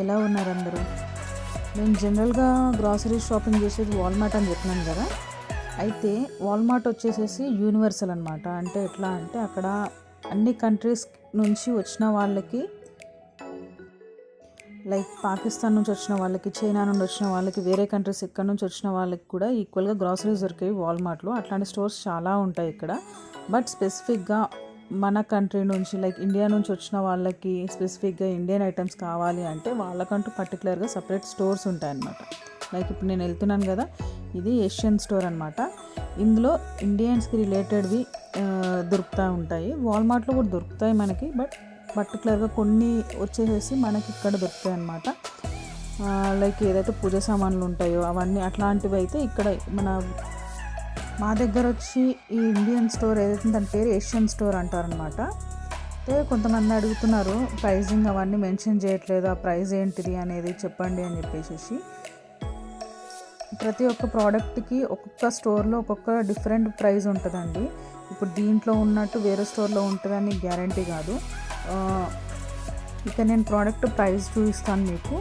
ఎలా ఉన్నారు అందరూ? నేను జనరల్గా గ్రాసరీ షాపింగ్ చేసేది వాల్మార్ట్ అని చెప్పినాను కదా. అయితే వాల్మార్ట్ వచ్చేసేసి యూనివర్సల్ అనమాట. అంటే ఎట్లా అంటే అక్కడ అన్ని కంట్రీస్ నుంచి వచ్చిన వాళ్ళకి, లైక్ పాకిస్తాన్ నుంచి వచ్చిన వాళ్ళకి, చైనా నుండి వచ్చిన వాళ్ళకి, వేరే కంట్రీస్ ఎక్కడి నుంచి వచ్చిన వాళ్ళకి కూడా ఈక్వల్గా గ్రాసరీస్ దొరికేవి వాల్మార్ట్లో. అట్లాంటి స్టోర్స్ చాలా ఉంటాయి ఇక్కడ. బట్ స్పెసిఫిక్గా మన కంట్రీ నుంచి, లైక్ ఇండియా నుంచి వచ్చిన వాళ్ళకి స్పెసిఫిక్గా ఇండియన్ ఐటమ్స్ కావాలి అంటే వాళ్ళకంటూ పర్టికులర్గా సపరేట్ స్టోర్స్ ఉంటాయన్నమాట. లైక్ ఇప్పుడు నేను వెళ్తున్నాను కదా, ఇది ఏషియన్ స్టోర్ అనమాట. ఇందులో ఇండియన్స్కి రిలేటెడ్వి దొరుకుతూ ఉంటాయి. వాల్మార్ట్లో కూడా దొరుకుతాయి మనకి, బట్ పర్టికులర్గా కొన్ని వచ్చేసేసి మనకి ఇక్కడ దొరుకుతాయి అన్నమాట. లైక్ ఏదైతే పూజ సామాన్లు ఉంటాయో అవన్నీ అట్లాంటివి అయితే ఇక్కడ మా దగ్గర వచ్చి ఈ ఇండియన్ స్టోర్ ఏదైతే దాని పేరు ఏషియన్ స్టోర్ అంటారనమాట. అయితే కొంతమంది అడుగుతున్నారు ప్రైజింగ్ అవన్నీ మెన్షన్ చేయట్లేదు, ఆ ప్రైస్ ఏంటిది అనేది చెప్పండి అని చెప్పేసి. ప్రతి ఒక్క ప్రోడక్ట్కి ఒక్కొక్క స్టోర్లో ఒక్కొక్క డిఫరెంట్ ప్రైస్ ఉంటుందండి. ఇప్పుడు దీంట్లో ఉన్నట్టు వేరే స్టోర్లో ఉంటుందని గ్యారంటీ కాదు. ఇక నేను ప్రోడక్ట్ ప్రైస్ చూపిస్తాను మీకు.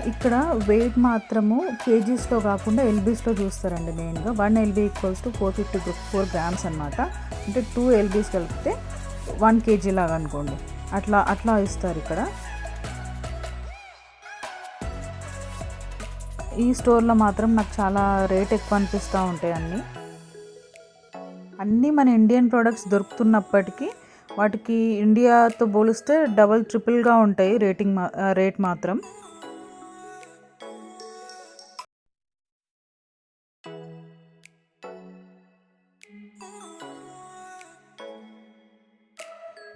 ఇక్కడ వెయిట్ మాత్రము కేజీస్లో కాకుండా ఎల్బీస్లో చూస్తారండి మెయిన్గా. 1 LB ఈక్వల్స్ టు 454 grams అనమాట. అంటే 2 LBs కలిపితే 1 kg లాగా అనుకోండి, అట్లా ఇస్తారు ఇక్కడ. ఈ స్టోర్లో మాత్రం నాకు చాలా రేట్ ఎక్కువ అనిపిస్తూ ఉంటాయి. అన్నీ మన ఇండియన్ ప్రోడక్ట్స్ దొరుకుతున్నప్పటికీ వాటికి ఇండియాతో పోలిస్తే డబల్ ట్రిపుల్గా ఉంటాయి రేట్ మాత్రం.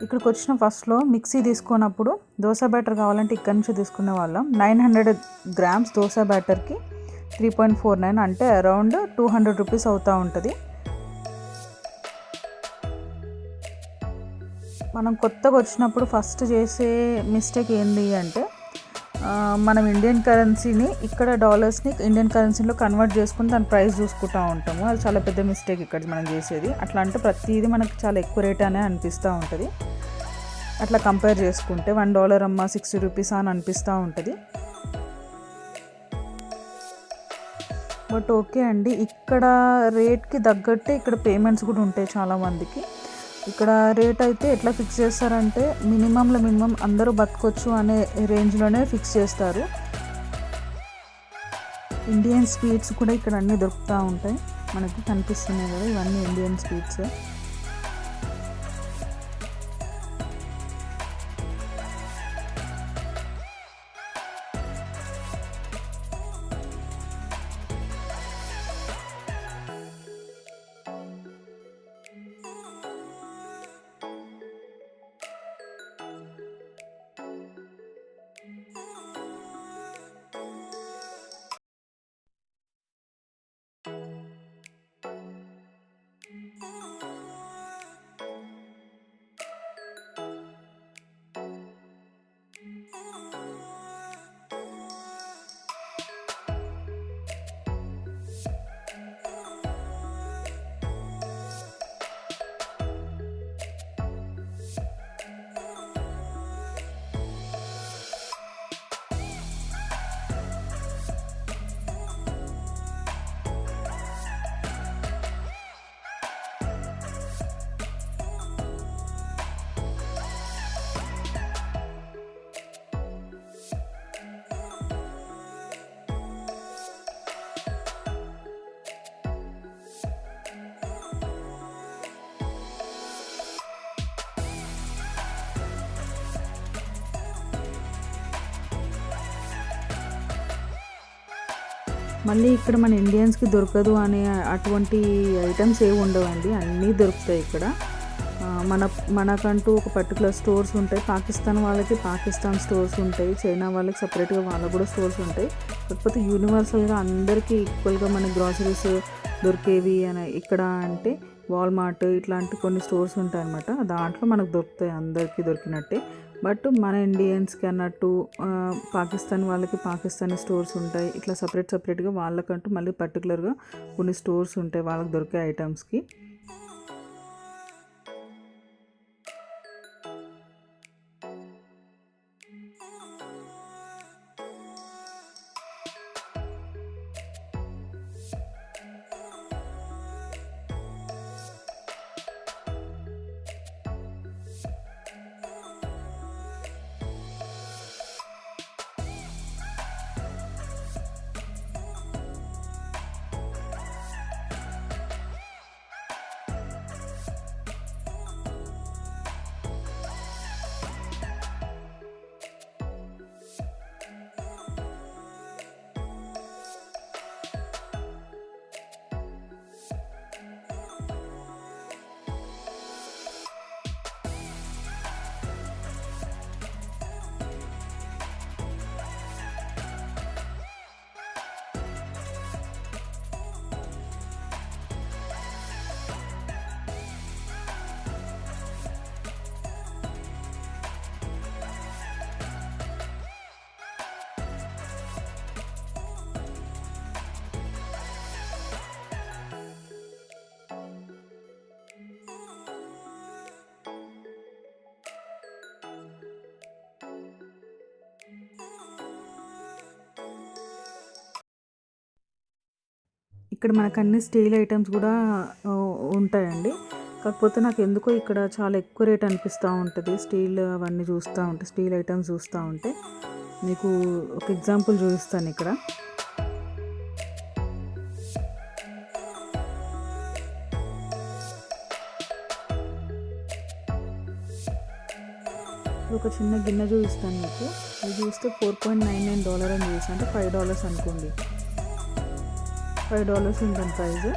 ఇక్కడికి వచ్చిన ఫస్ట్లో మిక్సీ తీసుకున్నప్పుడు దోశ బ్యాటర్ కావాలంటే ఇక్కడి నుంచి తీసుకునే వాళ్ళం. 900 grams దోశ బ్యాటర్కి 3.49, అంటే అరౌండ్ 200 రూపీస్ అవుతూ ఉంటుంది. మనం కొత్తగా వచ్చినప్పుడు ఫస్ట్ చేసే మిస్టేక్ ఏంటి అంటే మనం ఇండియన్ కరెన్సీని, ఇక్కడ డాలర్స్ని ఇండియన్ కరెన్సీలో కన్వర్ట్ చేసుకుని దాని ప్రైస్ చూసుకుంటూ ఉంటాము. అది చాలా పెద్ద మిస్టేక్ ఇక్కడ మనం చేసేది. అట్లా అంటే ప్రతిదీ మనకి చాలా ఎక్కువ రేట్ అనే అనిపిస్తూ ఉంటుంది. అట్లా కంపేర్ చేసుకుంటే $1 అమ్మ 60 రూపీస్ అని అనిపిస్తూ ఉంటుంది. బట్ ఓకే అండి, ఇక్కడ రేట్కి తగ్గట్టే ఇక్కడ పేమెంట్స్ కూడా ఉంటాయి చాలామందికి. ఇక్కడ రేట్ అయితే ఎట్లా ఫిక్స్ చేస్తారంటే మినిమం అందరూ బతకొచ్చు అనే రేంజ్లోనే ఫిక్స్ చేస్తారు. ఇండియన్ స్వీట్స్ కూడా ఇక్కడ అన్నీ దొరుకుతూ ఉంటాయి. మనకి కనిపిస్తున్నాయి కదా, ఇవన్నీ ఇండియన్ స్వీట్స్. మళ్ళీ ఇక్కడ మన ఇండియన్స్కి దొరకదు అనే అటువంటి ఐటమ్స్ ఏవి ఉండవండి, అన్నీ దొరుకుతాయి ఇక్కడ. మనకంటూ ఒక పర్టికులర్ స్టోర్స్ ఉంటాయి. పాకిస్తాన్ వాళ్ళకి పాకిస్తాన్ స్టోర్స్ ఉంటాయి, చైనా వాళ్ళకి సపరేట్గా వాళ్ళకు కూడా స్టోర్స్ ఉంటాయి. కాకపోతే యూనివర్సల్గా అందరికీ ఈక్వల్గా మన గ్రాసరీస్ దొరికేవి అని ఇక్కడ అంటే వాల్మార్ట్ ఇట్లాంటి కొన్ని స్టోర్స్ ఉంటాయి అన్నమాట. దాంట్లో మనకు దొరుకుతాయి, అందరికీ దొరికినట్టే. బట్ మన ఇండియన్స్కి అన్నట్టు పాకిస్తాన్ వాళ్ళకి పాకిస్తానీ స్టోర్స్ ఉంటాయి. ఇట్లా సపరేట్గా వాళ్ళకంటూ మళ్ళీ పర్టికులర్గా కొన్ని స్టోర్స్ ఉంటాయి వాళ్ళకి దొరికే ఐటమ్స్కి. ఇక్కడ మనకు అన్ని స్టీల్ ఐటమ్స్ కూడా ఉంటాయండి. కాకపోతే నాకు ఎందుకో ఇక్కడ చాలా ఎక్కువ రేట్ అనిపిస్తూ ఉంటుంది. స్టీల్ అవన్నీ చూస్తూ ఉంటే, స్టీల్ ఐటమ్స్ చూస్తూ ఉంటే. మీకు ఒక ఎగ్జాంపుల్ చూపిస్తాను ఇక్కడ. ఒక చిన్న గిన్నె చూపిస్తాను మీకు. ఇది చూస్తే $4.99 అని చూసి, అంటే $5 అనుకోండి. $5 ఉంటుంది ప్రైజ్.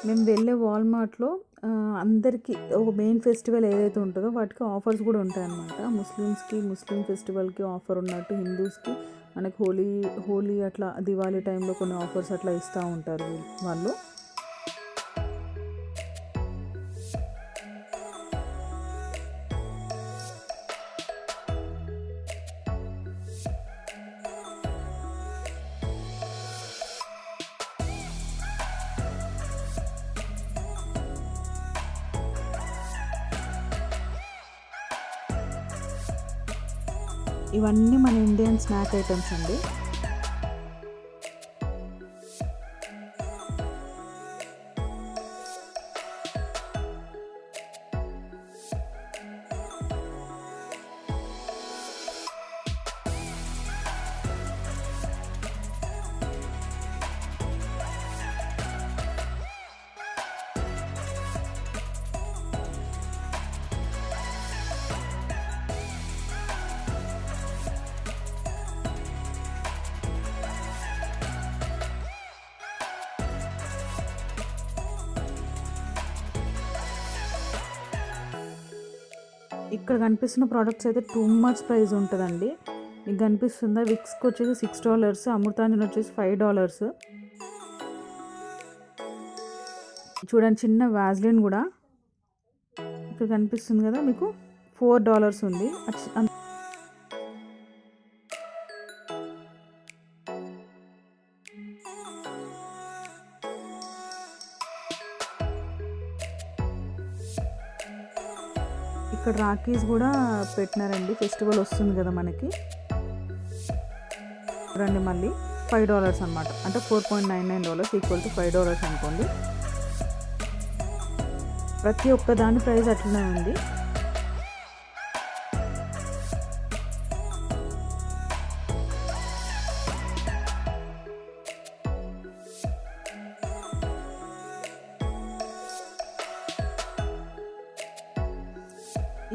మేము వెళ్ళే వాల్మార్ట్లో అందరికీ ఒక మెయిన్ ఫెస్టివల్ ఏదైతే ఉంటుందో వాటికి ఆఫర్స్ కూడా ఉంటాయన్నమాట. ముస్లిమ్స్కి ముస్లిం ఫెస్టివల్కి ఆఫర్ ఉన్నట్టు, హిందూస్కి మనకి హోలీ అట్లా దివాళీ టైంలో కొన్ని ఆఫర్స్ అట్లా ఇస్తూ ఉంటారు వాళ్ళు. ఇవన్నీ మన ఇండియన్ స్నాక్ ఐటమ్స్ అండి. ఇక్కడ కనిపిస్తున్న ప్రోడక్ట్స్ అయితే టూ మచ్ ప్రైస్ ఉంటుందండి. మీకు కనిపిస్తుందా? విక్స్కి వచ్చేసి $6, అమృతాంజన్ వచ్చేసి $5. చూడండి, చిన్న వ్యాజ్లిన్ కూడా ఇక్కడ కనిపిస్తుంది కదా మీకు, $4 ఉంది. ఇక్కడ రాఖీస్ కూడా పెట్టినారండి. ఫెస్టివల్ వస్తుంది కదా మనకి. రండి, మళ్ళీ $5 అనమాట. అంటే $4.99 ఈక్వల్ టు $5 అనుకోండి. ప్రతి ఒక్క దాని ప్రైస్ అట్లనే ఉంది.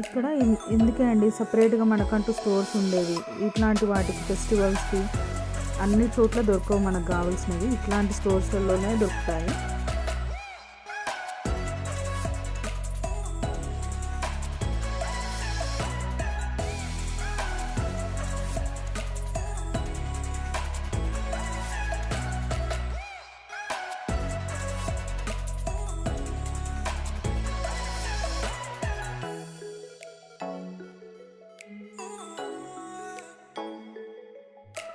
ఇక్కడ ఎందుకే అండి సపరేట్గా మనకంటూ స్టోర్స్ ఉండేవి. ఇట్లాంటి వాటికి ఫెస్టివల్స్కి అన్ని చోట్ల దొరకవు మనకు కావాల్సినవి. ఇట్లాంటి స్టోర్స్లోనే దొరుకుతాయి.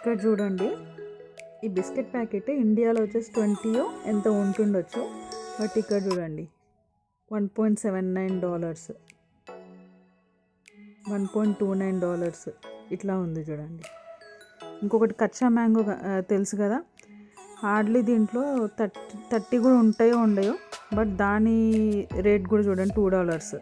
ఇక్కడ చూడండి, ఈ బిస్కెట్ ప్యాకెట్ ఇండియాలో వచ్చేసి 20 ఎంత ఉంటుండొచ్చు. బట్ ఇక్కడ చూడండి, $1.79, $1.29 ఇట్లా ఉంది చూడండి. ఇంకొకటి కచ్చా మ్యాంగో తెలుసు కదా, హార్డ్లీ దీంట్లో 30 కూడా ఉంటాయో ఉండయో. బట్ దాని రేట్ కూడా చూడండి, $2.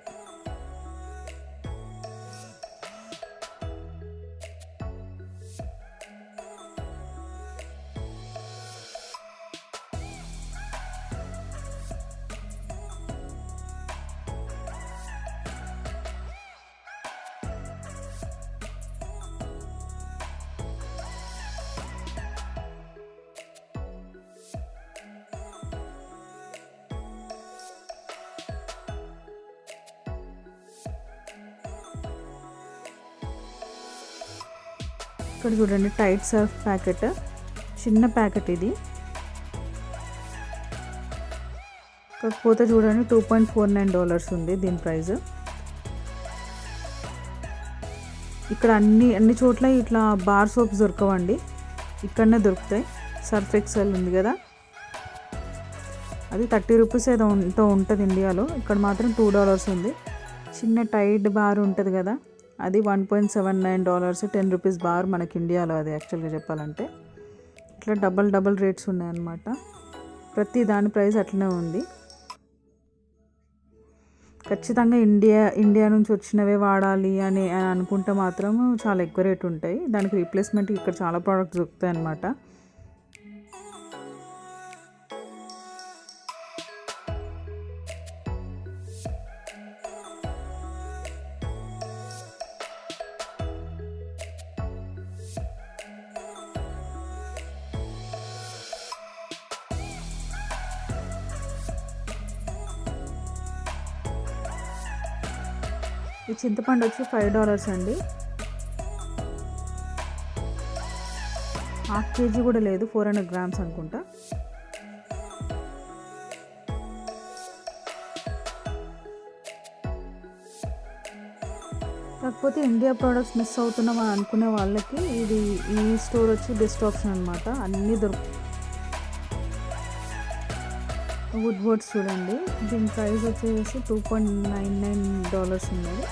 ఇక్కడ చూడండి టైడ్ సర్ఫ్ ప్యాకెట్, చిన్న ప్యాకెట్ ఇది. కాకపోతే చూడండి $2.49 ఉంది దీని ప్రైస్. ఇక్కడ అన్ని చోట్ల ఇట్లా బార్ సోప్స్ దొరకవండి, ఇక్కడనే దొరుకుతాయి. సర్ఫ్ ఎక్సెల్ ఉంది కదా, అది $30 ఏదో ఎంతో ఉంటుంది ఇండియాలో, ఇక్కడ మాత్రం $2 ఉంది. చిన్న టైడ్ బార్ ఉంటుంది కదా, అది $1.79, $10 బార్ మనకి ఇండియాలో అది యాక్చువల్గా చెప్పాలంటే. ఇట్లా డబల్ రేట్స్ ఉన్నాయన్నమాట. ప్రతి దాని ప్రైస్ అట్లనే ఉంది. ఖచ్చితంగా ఇండియా నుంచి వచ్చినవే వాడాలి అని అనుకుంటే మాత్రం చాలా ఎక్కువ రేట్ ఉంటాయి. దానికి రీప్లేస్మెంట్ ఇక్కడ చాలా ప్రోడక్ట్స్ దొరుకుతాయి అన్నమాట. ఈ చింతపండు వచ్చి $5 అండి. 1/2 kg కూడా లేదు, 400 grams అనుకుంటా. కాకపోతే ఇండియా ప్రోడక్ట్స్ మిస్ అవుతున్నాం అని అనుకునే వాళ్ళకి ఈ స్టోర్ వచ్చి బెస్ట్ ఆప్షన్ అనమాట. అన్నీ వుడ్ బోర్డ్స్ చూడండి, దీని ప్రైస్ వచ్చేసి $2.99 ఉన్నది.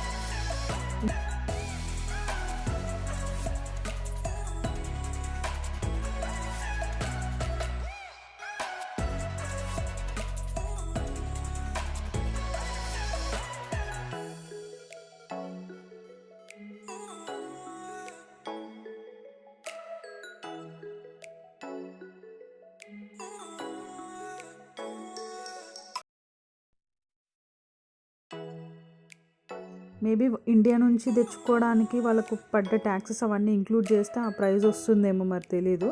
మేబీ ఇండియా నుంచి తెచ్చుకోవడానికి వాళ్ళకు పడ్డ ట్యాక్సెస్ అవన్నీ ఇంక్లూడ్ చేస్తే ఆ ప్రైస్ వస్తుందేమో, మరి తెలీదు.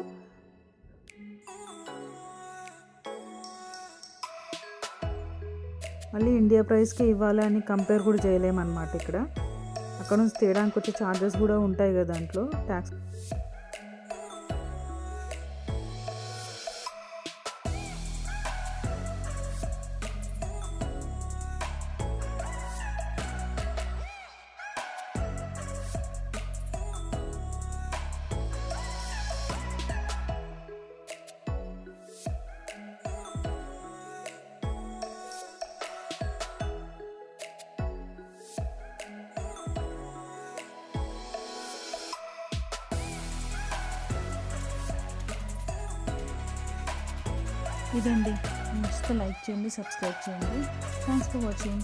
మళ్ళీ ఇండియా ప్రైస్కి ఇవ్వాలి అని కంపేర్ కూడా చేయలేమన్నమాట. ఇక్కడ అక్కడ నుంచి తేడానికి వచ్చే ఛార్జెస్ కూడా ఉంటాయి కదా దాంట్లో, ట్యాక్స్. ఇదండి, నచ్చితే లైక్ చేయండి, సబ్స్క్రైబ్ చేయండి. Thanks for watching.